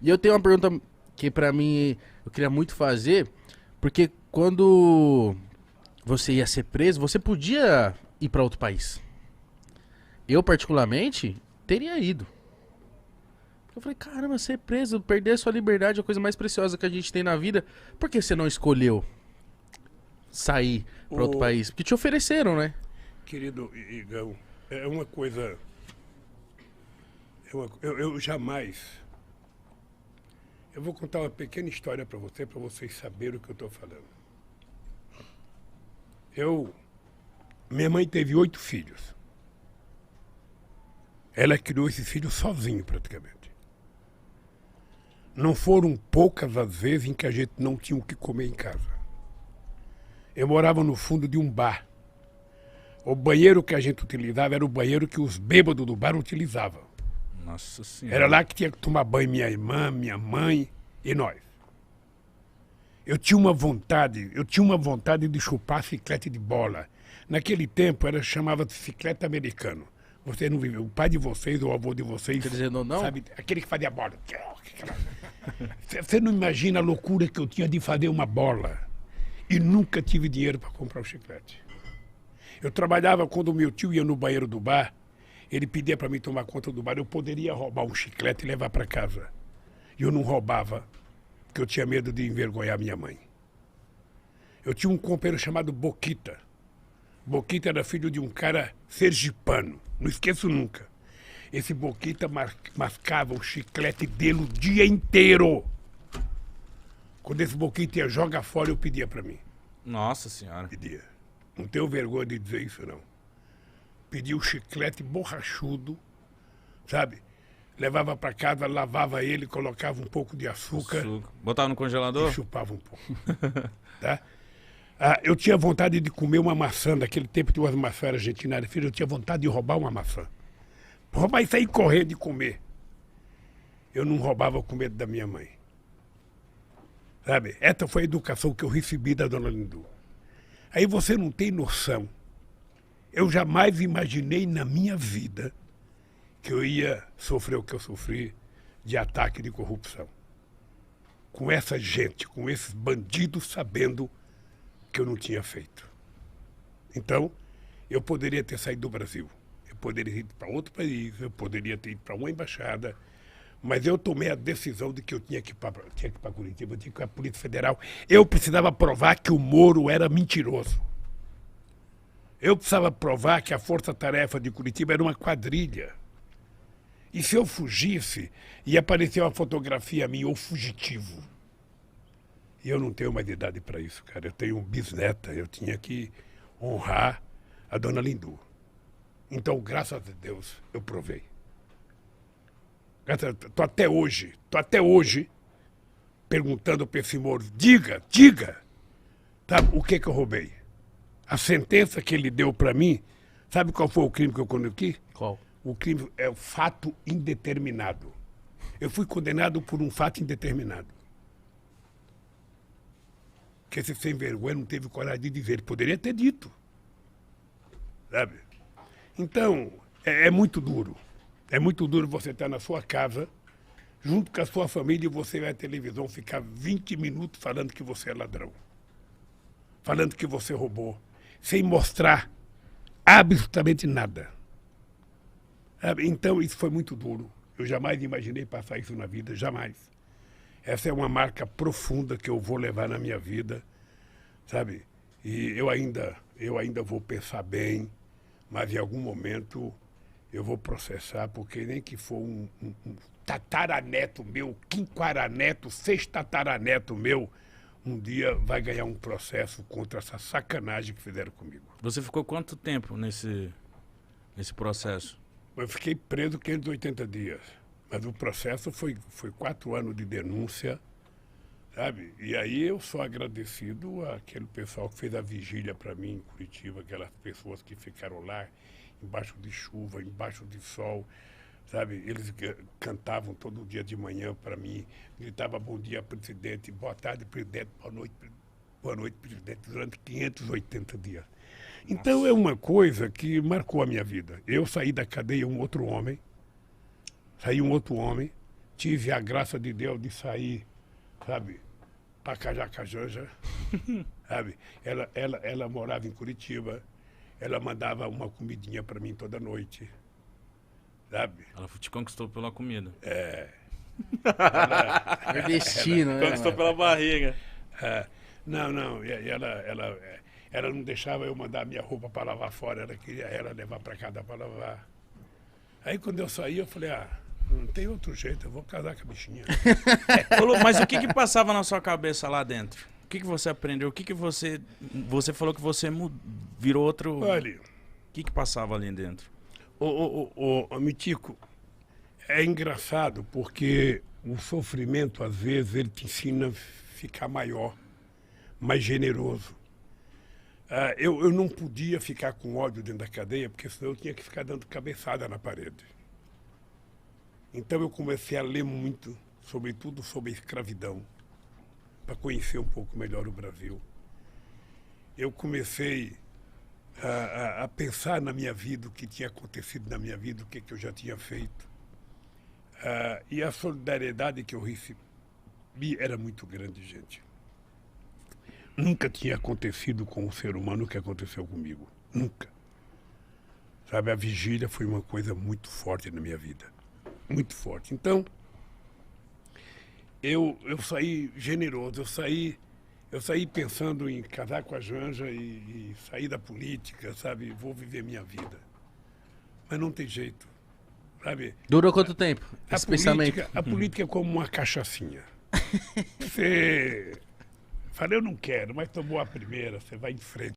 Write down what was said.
E eu tenho uma pergunta que pra mim eu queria muito fazer, porque quando você ia ser preso, você podia ir pra outro país. Eu, particularmente, teria ido. Eu falei, caramba, ser preso, perder a sua liberdade é a coisa mais preciosa que a gente tem na vida. Por que você não escolheu sair pra outro O país? Porque te ofereceram, né? querido Igão, é uma coisa. Eu jamais. Eu vou contar uma pequena história para vocês saberem o que eu estou falando. Eu. Minha mãe teve 8 filhos. Ela criou esses filhos sozinha, praticamente. Não foram poucas as vezes em que a gente não tinha o que comer em casa. Eu morava no fundo de um bar. O banheiro que a gente utilizava era o banheiro que os bêbados do bar utilizavam. Nossa Era senhora. lá que tinha que tomar banho minha irmã, minha mãe e nós. Eu tinha uma vontade de chupar chiclete de bola. Naquele tempo era chamava de chiclete americano. Você não viveu. O pai de vocês, ou o avô de vocês, Quer dizer, não? sabe, aquele que fazia bola. Você não imagina a loucura que eu tinha de fazer uma bola. E nunca tive dinheiro para comprar o chiclete. Eu trabalhava quando o meu tio ia no banheiro do bar, ele pedia para mim tomar conta do bar, eu poderia roubar um chiclete e levar para casa. E eu não roubava, porque eu tinha medo de envergonhar minha mãe. Eu tinha um companheiro chamado Boquita. Boquita era filho de um cara sergipano, não esqueço nunca. Esse Boquita mascava o chiclete dele o dia inteiro. Quando esse Boquita ia jogar fora, eu pedia para mim. Nossa senhora. Pedia. Não tenho vergonha de dizer isso, não. Pedia o chiclete borrachudo, sabe? Levava para casa, lavava ele, colocava um pouco de açúcar Suco. Botava no e congelador? chupava um pouco. Tá? Eu tinha vontade de comer uma maçã. Naquele tempo tinha umas maçãs argentinas. Filho, eu tinha vontade de roubar uma maçã. Roubar e sair correndo de comer. Eu não roubava com medo da minha mãe. Sabe? Essa foi a educação que eu recebi da dona Lindu. Aí você não tem noção. Eu jamais imaginei na minha vida que eu ia sofrer o que eu sofri de ataque de corrupção. Com essa gente, com esses bandidos sabendo que eu não tinha feito. Então, eu poderia ter saído do Brasil. Eu poderia ter ido para outro país, eu poderia ter ido para uma embaixada, mas eu tomei a decisão de que eu tinha que ir para Curitiba, eu tinha que ir para a Polícia Federal. Eu precisava provar que o Moro era mentiroso. Eu precisava provar que a Força-Tarefa de Curitiba era uma quadrilha. E se eu fugisse, ia aparecer uma fotografia minha, ou fugitivo. E eu não tenho mais idade para isso, cara. Eu tenho um bisneta, eu tinha que honrar a dona Lindu. Então, graças a Deus, eu provei. Tô até hoje, perguntando para esse Moro, diga, tá, o que eu roubei? A sentença que ele deu para mim, sabe qual foi o crime que eu cometi? Qual? O crime é o fato indeterminado. Eu fui condenado por um fato indeterminado. Que esse sem vergonha não teve coragem de dizer. Ele poderia ter dito. Sabe? Então, é muito duro. É muito duro você estar na sua casa, junto com a sua família, e você vai à televisão ficar 20 minutos falando que você é ladrão. Falando que você roubou. Sem mostrar absolutamente nada. Sabe? Então, isso foi muito duro. Eu jamais imaginei passar isso na vida, jamais. Essa é uma marca profunda que eu vou levar na minha vida, sabe? E eu ainda vou pensar bem, mas em algum momento eu vou processar, porque nem que for um tataraneto meu, quinquaraneto, sextataraneto meu, um dia vai ganhar um processo contra essa sacanagem que fizeram comigo. Você ficou quanto tempo nesse processo? Eu fiquei preso 580 dias. Mas o processo foi 4 anos de denúncia, sabe? E aí eu sou agradecido àquele pessoal que fez a vigília para mim em Curitiba, aquelas pessoas que ficaram lá, embaixo de chuva, embaixo de sol, sabe? Eles cantavam todo dia de manhã para mim, gritavam bom dia, presidente, boa tarde, presidente, boa noite, presidente, durante 580 dias. Então é uma coisa que marcou a minha vida. Eu saí da cadeia um outro homem, tive a graça de Deus de sair, sabe, para Cajacajanja, sabe? Ela morava em Curitiba, ela mandava uma comidinha para mim toda noite, sabe? Ela te conquistou pela comida. É. Nordestino, né? Conquistou mano? pela barriga. Não, ela não deixava eu mandar minha roupa para lavar fora, ela queria ela levar para casa para lavar. Aí quando eu saí, eu falei, não tem outro jeito, eu vou casar com a bichinha. Ô, mas o que passava na sua cabeça lá dentro? O que você aprendeu? O que você falou que você virou outro... Olha, O que passava ali dentro? ô, Mitico, é engraçado porque o sofrimento, às vezes, ele te ensina a ficar maior, mais generoso. Eu não podia ficar com ódio dentro da cadeia, porque senão eu tinha que ficar dando cabeçada na parede. Então eu comecei a ler muito, sobretudo sobre a escravidão, para conhecer um pouco melhor o Brasil. Eu comecei a pensar na minha vida, o que tinha acontecido na minha vida, o que eu já tinha feito. E a solidariedade que eu recebi era muito grande, gente. Nunca tinha acontecido com um ser humano o que aconteceu comigo. Nunca. Sabe, a vigília foi uma coisa muito forte na minha vida. Muito forte. Então, eu saí generoso, eu saí pensando em casar com a Janja e sair da política, sabe? Vou viver minha vida. Mas não tem jeito, sabe? Durou quanto tempo esse pensamento? A política é como uma cachaçinha. Você... Falei, eu não quero, mas tomou a primeira, você vai em frente.